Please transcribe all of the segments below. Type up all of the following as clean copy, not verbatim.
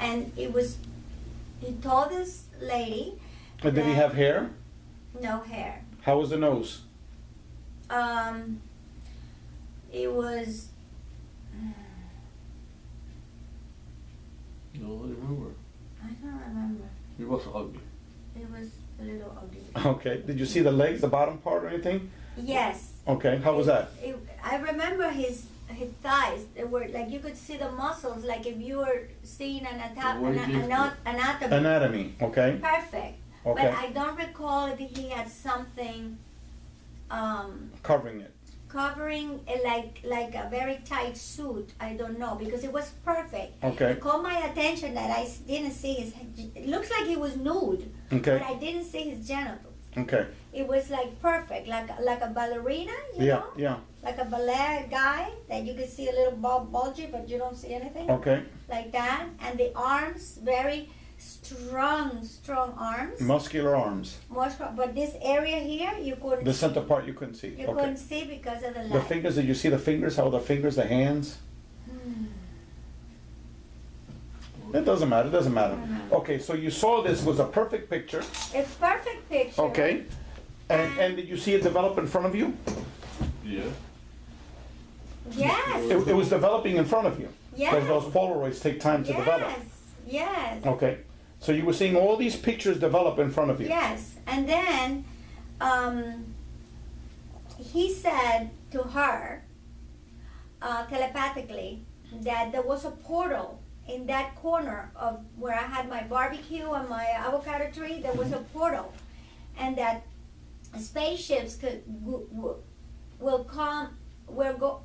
And he told this lady. Did he have hair? No hair. How was the nose? It was. You don't remember? I don't remember. It was ugly. It was a little ugly. Okay. Did you see the legs, the bottom part or anything? Yes. Okay. How was that? I remember his thighs. They were like you could see the muscles, like if you were seeing an anatomy. Anatomy. Okay. Perfect. Okay. But I don't recall if he had something Covering it. covering like a very tight suit. I don't know because it was perfect. Okay. It caught my attention that I didn't see his. It looks like he was nude, Okay. but I didn't see his genitals. Okay. It was like perfect, like a ballerina, you Yeah. know, Yeah. like a ballet guy that you can see a little bulgy, but you don't see anything. Okay. Like that, and the arms very strong arms. Muscular arms. More strong, but this area here you couldn't. The center part you couldn't see. You Okay. couldn't see because of the light. The fingers, did you see the fingers? How the fingers, the hands? It doesn't matter, it doesn't matter. Okay, so you saw this was a perfect picture. It's perfect picture. Okay. And did you see it develop in front of you? Yeah. Yes. It was developing in front of you. Yes. Because those Polaroids take time to develop. Yes. Okay. So you were seeing all these pictures develop in front of you. Yes. And then he said to her telepathically that there was a portal in that corner of where I had my barbecue and my avocado tree. There was a portal, and that spaceships will come. We're going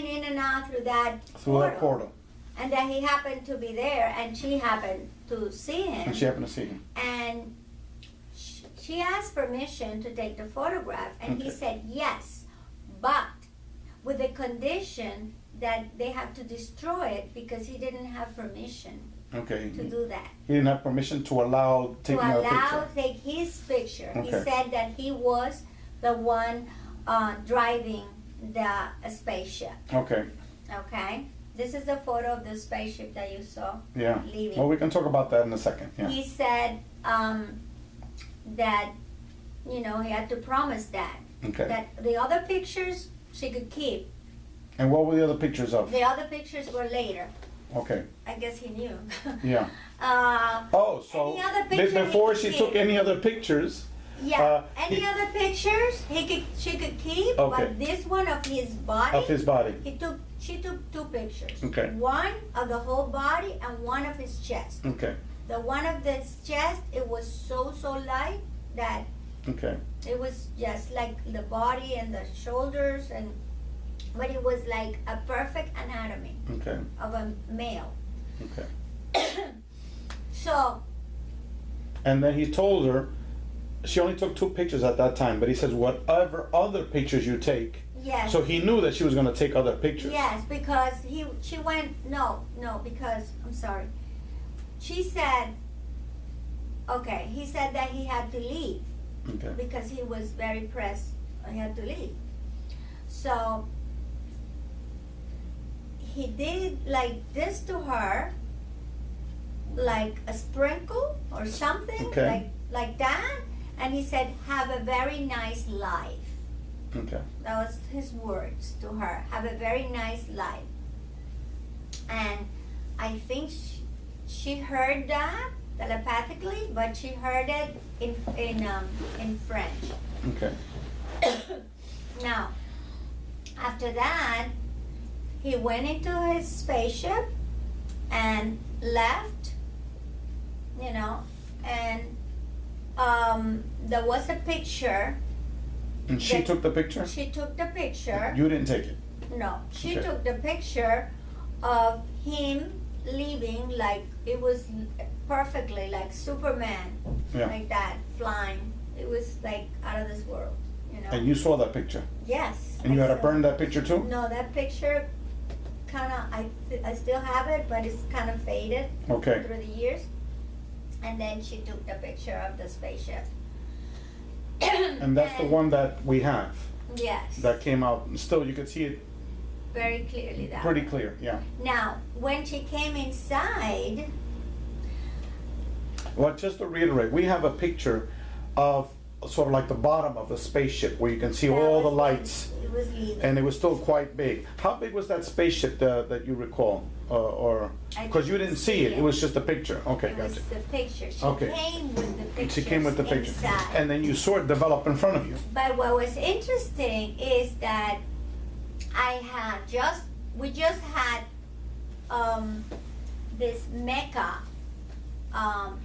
in and out through that Through that portal. And that he happened to be there, and she happened to see him. And she happened to see him. And she asked permission to take the photograph, and he Okay. said yes, but with the condition that they have to destroy it because he didn't have permission Okay. to do that. He didn't have permission to allow taking a picture. Take his picture. He Okay. said that he was the one driving the spaceship. Okay. Okay? This is the photo of the spaceship that you saw Yeah. leaving. Well, we can talk about that in a second. Yeah. He said that, he had to promise that. Okay. That the other pictures she could keep. And what were the other pictures of? The other pictures were later. Okay. I guess he knew. Yeah. So any other picture before he she could took keep. any other pictures, Yeah. Any other pictures she could keep, Okay. but this one of his body. of his body. She took two pictures. Okay. One of the whole body and one of his chest. Okay. The one of his chest, it was so light that Okay. it was just like the body and the shoulders, but it was like a perfect anatomy Okay. of a male. Okay. So And then he told her, she only took two pictures at that time, but he says whatever other pictures you take. yes. So he knew that she was going to take other pictures. Yes, because she went, no, because, I'm sorry. She said, okay, he said that he had to leave Okay. because he was very pressed. He had to leave. So he did like this to her, like a sprinkle or something, Okay. like that. And he said, have a very nice life. Okay. That was his words to her. Have a very nice life. And I think she heard that telepathically, but she heard it in French. Okay. Now, after that, he went into his spaceship and left, and there was a picture. And she took the picture? She took the picture. You didn't take it? No, she Okay. took the picture of him leaving, like it was perfectly like Superman, Yeah. like that, flying. It was like out of this world, And you saw that picture? Yes. And you I had to saw- burn that picture too? No, that picture kind of, I still have it, but it's kind of faded Okay. through the years. And then she took the picture of the spaceship. And that's the one that we have, Yes. that came out. And still, you could see it very clearly that Pretty way. clear, yeah. Now, when she came inside, Well, just to reiterate, we have a picture of sort of like the bottom of a spaceship where you can see that all the was lights, when it was leaving. and it was still quite big. How big was that spaceship that you recall? Or because you didn't see it, it was just a picture. Okay, It was gotcha. the picture. She Okay. came with the picture. She came with the picture, inside. and then you saw it develop in front of you. But what was interesting is that we just had this Mecca.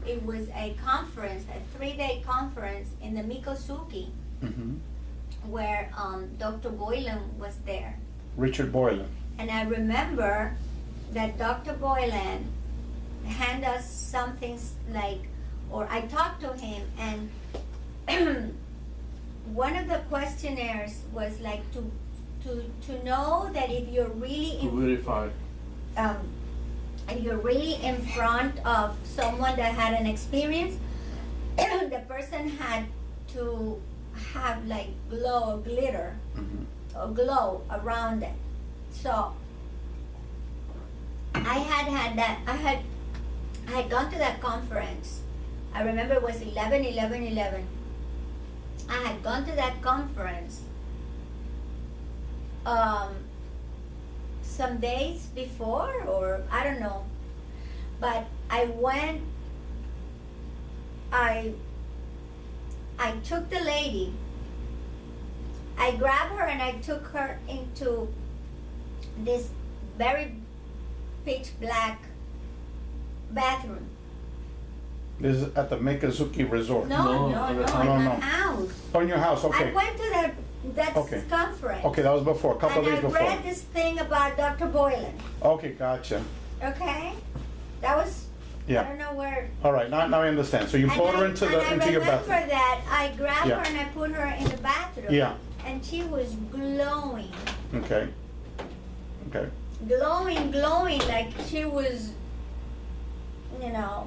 It was a conference, a 3-day conference in the Mikosuke, Hmm. where Dr. Boylan was there. Richard Boylan. And I remember that Dr. Boylan handed us something like, or I talked to him, and one of the questionnaires was like to know that if you're really To verify. and you're really in front of someone that had an experience, the person had to have like glow or glitter Mhm. or glow around it. So I had that. I had gone to that conference. I remember it was 11/11/11. I had gone to that conference some days before, or I don't know. But I went. I took the lady. I grabbed her and I took her into this very pitch black bathroom. This is at the Mikazuki Resort. No, No, no, at no, the in No, my no. house. Oh, in your house, I okay. went to that Okay. conference. Okay, that was before, a couple and days I before. read this thing about Dr. Boylan. Okay, gotcha. Okay, that was I Yeah. don't know where. All right, now I understand. So you And pulled her I into your remember bathroom. that I grabbed Yeah. her and I put her in the bathroom. Yeah. And she was glowing, Okay. Okay. glowing like she was, you know,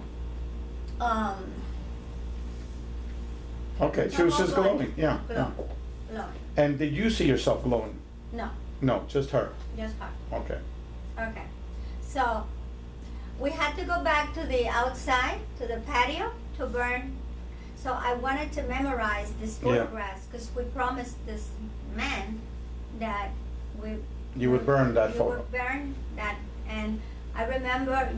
Okay, she was just glowing. glowing. Yeah. Yeah. glowing. And did you see yourself glowing? No, No, just her. just her. Okay. Okay, so we had to go back to the outside, to the patio, to burn. So I wanted to memorize these Yeah. photographs because we promised this man that You would burn that we photo. would burn that. And I remember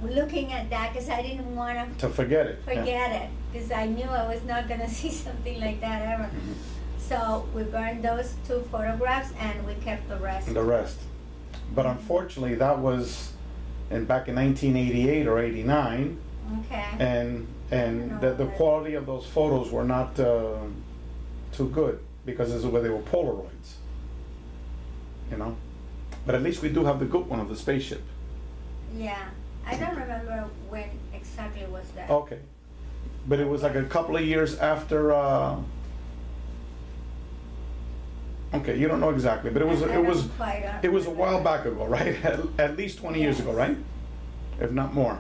looking at that because I didn't want to To forget it. Yeah. forget it because I knew I was not going to see something like that ever. Mhm. So we burned those 2 photographs and we kept the rest. And the rest. But unfortunately, that was back in 1988 or 89, Okay. and know the that. quality of those photos were not too good because this is where they were Polaroids. You know, but at least we do have the good one of the spaceship. Yeah, I don't remember when exactly was that. Okay, but it was like a couple of years after. Okay, you don't know exactly, but it was I it don't was quite it was a remember. while back ago, right? At least 20 years ago, right? If not more.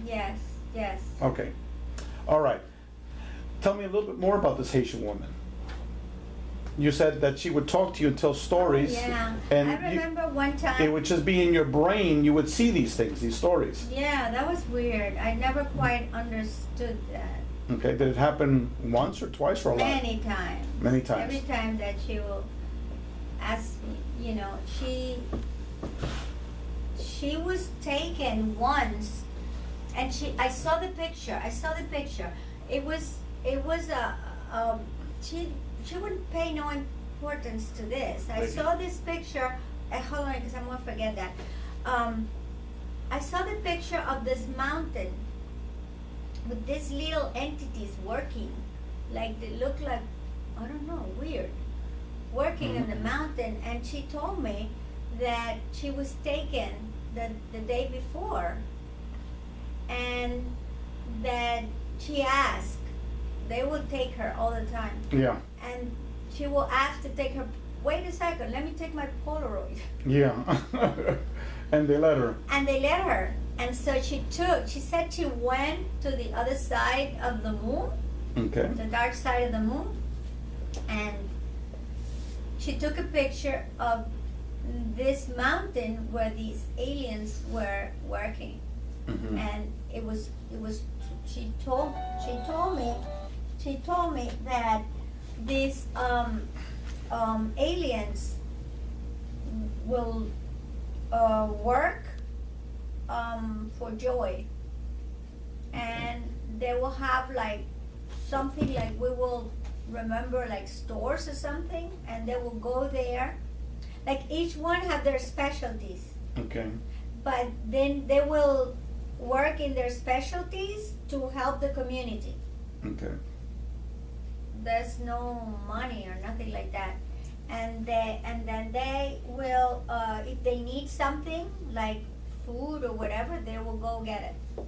Yes, yes. Okay. All right. Tell me a little bit more about this Haitian woman. You said that she would talk to you and tell stories. Yeah, And I remember one it time. would just be in your brain, you would see these things, these stories. Yeah, that was weird. I never quite understood that. Okay, did it happen once or twice or a lot? Many times. Many times. Every time that she will ask me, you know, she was taken once, and I saw the picture. It was she wouldn't pay no importance to this. I Thank you. saw this picture. Hold on, because I'm gonna forget that. I saw the picture of this mountain with these little entities working, like they look like, I don't know, weird, working in the mountain. And she told me that she was taken the day before, and that she asked, they would take her all the time, Yeah, and she will ask to take her, wait a second, let me take my Polaroid. yeah. And they let her. And they let her. And so she said she went to the other side of the moon, Okay. the dark side of the moon, and she took a picture of this mountain where these aliens were working. Mhm. And it was she told me that these aliens will work for joy, and they will have like something like we will remember like stores or something, and they will go there, like each one have their specialties, Okay. but then they will work in their specialties to help the community. Okay. There's no money or nothing like that, and then they will if they need something like food or whatever, they will go get it.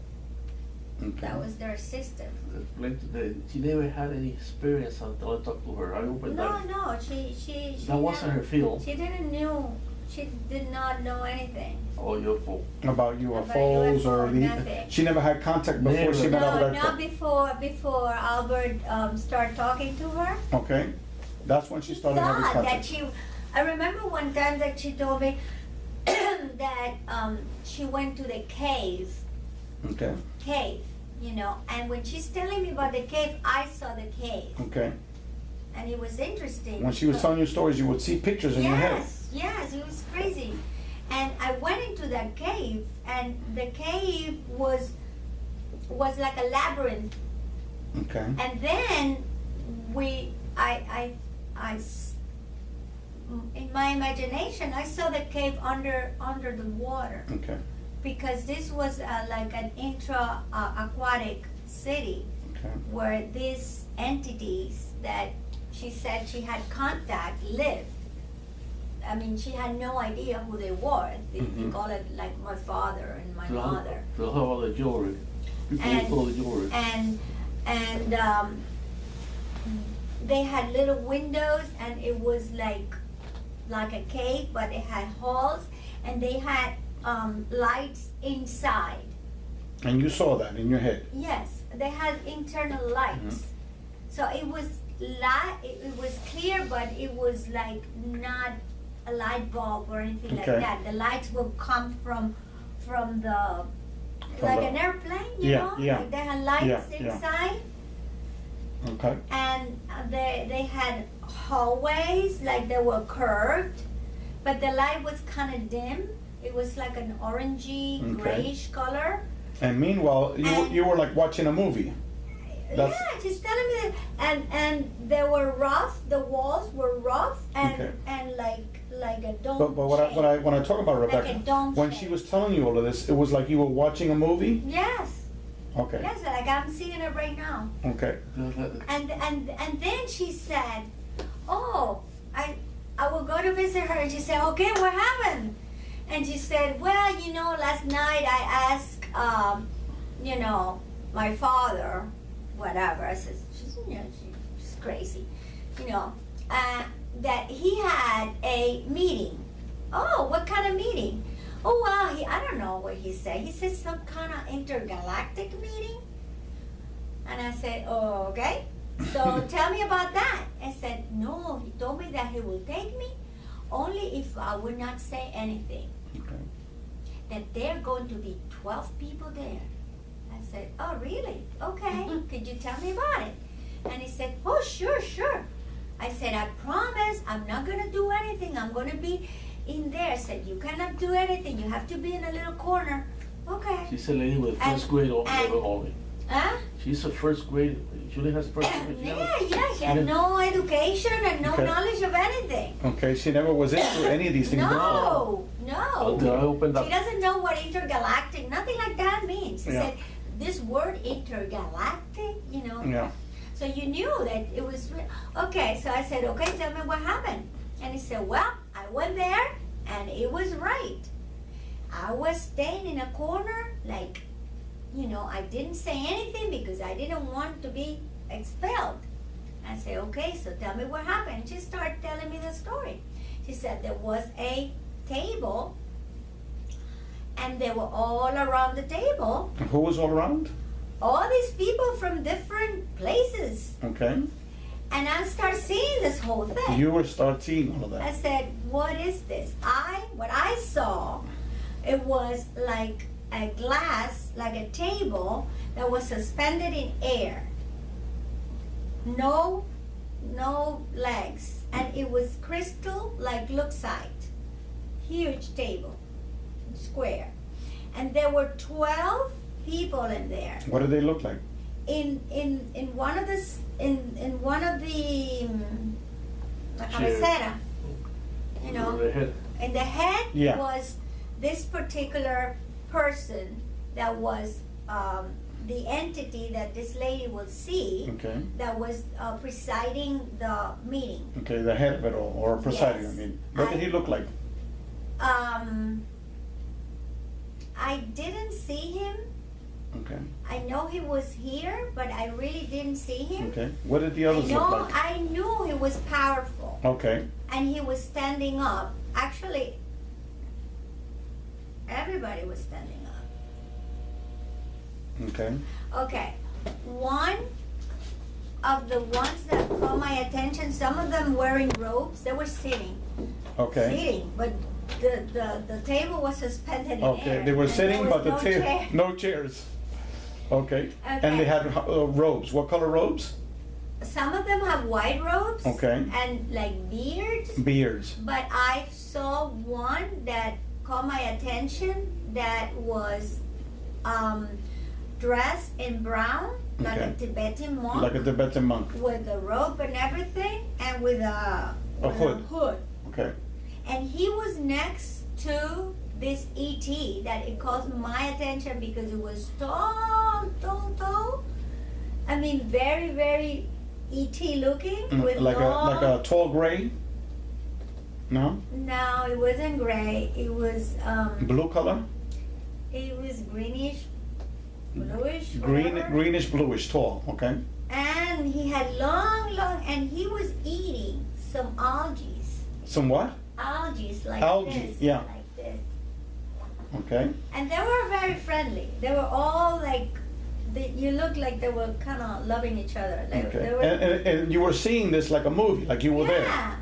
Okay. That was their system. Explain today. She never had any experience until I talked to her. I opened No, that. no, she That wasn't her field. She did not know anything. Oh, your fault. About UFOs UFO, or the, nothing. she never had contact before she met No, Alberto. not before Albert started talking to her. Okay. That's when she started having Thought that contact. I remember one time that she told me that she went to the cave, Okay. and when she's telling me about the cave, I saw the cave, Okay. and it was interesting. When she was telling you stories, you would see pictures in your head. Yes, it was crazy. And I went into that cave, and the cave was like a labyrinth. Okay. And then in my imagination, I saw the cave under the water, Okay. because this was like an aquatic city Okay. where these entities that she said she had contact lived. I mean, she had no idea who they were. They Mhm. call it like my father and my mother. So how about the jewelry? People And- stole the jewelry. And they had little windows, and it was like a cave, but it had halls, and they had lights inside. And you saw that in your head. Yes, they had internal lights. So it was it was clear, but it was like not a light bulb or anything like Okay. that. The lights will come from the From like the- an airplane, Yeah, know? yeah. Like they had lights Yeah, yeah. inside, Okay. and they had hallways, like they were curved, but the light was kind of dim. It was like an orangey, Okay. grayish color. And meanwhile, And- you were like watching a movie. That's- Yeah, she's telling me that, and they were rough. The walls were rough Okay. and like a dome. But when I talk about Like a Rebecca, dome when shape. she was telling you all of this, it was like you were watching a movie. Yes, Okay. yes, like I'm seeing it right now. Okay. And then she said, "Oh, I will go to visit her." And she said, "Okay, what happened?" And she said, "Well, last night I asked, my father, whatever." I said, she's crazy, that he had a meeting. Oh, what kind of meeting? Oh, well, I don't know what he said. He said some kind of intergalactic meeting. And I said, oh, okay. So tell me about that. I said, no, he told me that he will take me only if I would not say anything. Okay. That there are going to be 12 people there. I said, oh, really? Okay. Could you tell me about it? And he said, oh, sure. I said, I promise I'm not going to do anything. I'm going to be in there. I said, you cannot do anything. You have to be in a little corner. Okay. She's a lady with first grade only. Huh? She's a first grade. Julie has first grade. Yeah, she had no education and no Okay. knowledge of anything. Okay. She never was into any of these things before. No. Until I opened up. She doesn't know what intergalactic, nothing like that means. She Yeah. said, this word intergalactic, Yeah. So you knew that it was, okay, so I said, okay, tell me what happened. And he said, well, I went there and it was right. I was staying in a corner, like, I didn't say anything because I didn't want to be expelled. I said, okay, so tell me what happened. She started telling me the story. She said there was a table and they were all around the table. And who was all around? All these people from different places. Okay. And I start seeing this whole thing. You were start seeing all of I that. said, what is this? What I saw, it was like a glass, like a table that was suspended in air. No legs. And it was crystal like Luxite. Huge table, square. And there were 12 people in there. What did they look like? In one of the la cabecera, you know, Over the head. in the head Yeah. was this particular person that was the entity that this lady would see Okay. that was presiding the meeting. Okay, the head of it all, or presiding, Yes. I mean. What did he look like? I didn't see him. Okay. I know he was here, but I really didn't see him. Okay. What did the others look like? I knew he was powerful, Okay. and he was standing up. Actually, everybody was standing up. Okay. Okay, one of the ones that caught my attention, some of them wearing robes, they were sitting. Okay. Sitting, but the table was suspended in air. Okay. They were and sitting, there was but the no table, chair. no chairs. Okay. And Okay. they had robes. What color robes? Some of them have white robes. Okay. And like beards. Beards. But I saw one that caught my attention that was dressed in brown, like Okay. a Tibetan monk, Like a Tibetan monk. with a robe and everything, and with a hood. Okay. And he was next to this ET that it caught my attention because it was tall. I mean, very, very ET looking with Like long. a tall gray? No? No, it wasn't gray. It was Blue color? it was greenish, bluish. Green, whatever. greenish bluish, tall. Okay. And he had long, and he was eating some algae. Some what? Algae like Algae, this. yeah. Like this. Okay. And they were very friendly. They were all like, you looked like they were kind of loving each other. Like, Okay. they were, And you were seeing this like a movie, like you were there. yeah.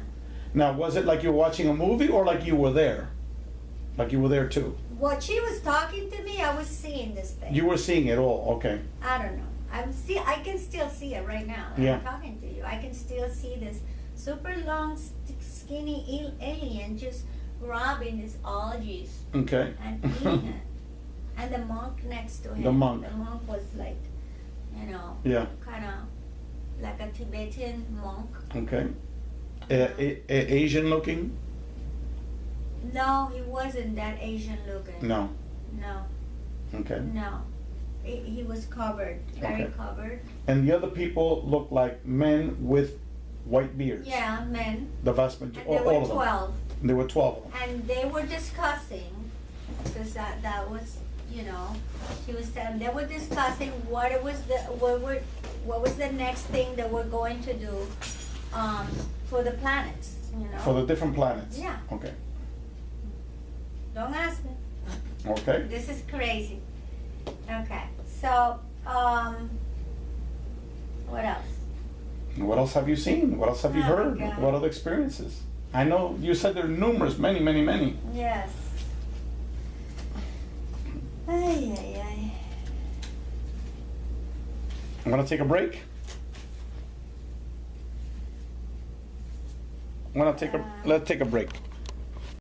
Now, was it like you were watching a movie or like you were there? Like you were there too? What she was talking to me, I was seeing this thing. You were seeing it all, okay. I don't know. I can still see it right now. That Yeah. I'm talking to you. I can still see this super long, skinny alien just grabbing this algae Okay. and eating it. And the monk next to him. The monk. The monk was like, Yeah, kind of like a Tibetan monk. okay. Asian looking? No, he wasn't that Asian looking. No. No, Okay. no. He was covered, very Okay. covered. And the other people look like men with white beards? Yeah, men. The vast And majority, there all were of them? 12. There were 12 of them. And they were discussing, because that was, she was telling, they were discussing what was the next thing that we're going to do for the planets, For the different planets? Yeah. Okay. Don't ask me. Okay. This is crazy. Okay, so, what else? What else have you seen? What else have you Oh, my heard? God. What other experiences? I know you said there are numerous, many, many, many. Yes. Ay, ay, ay. I'm gonna take a break. Let's take a break.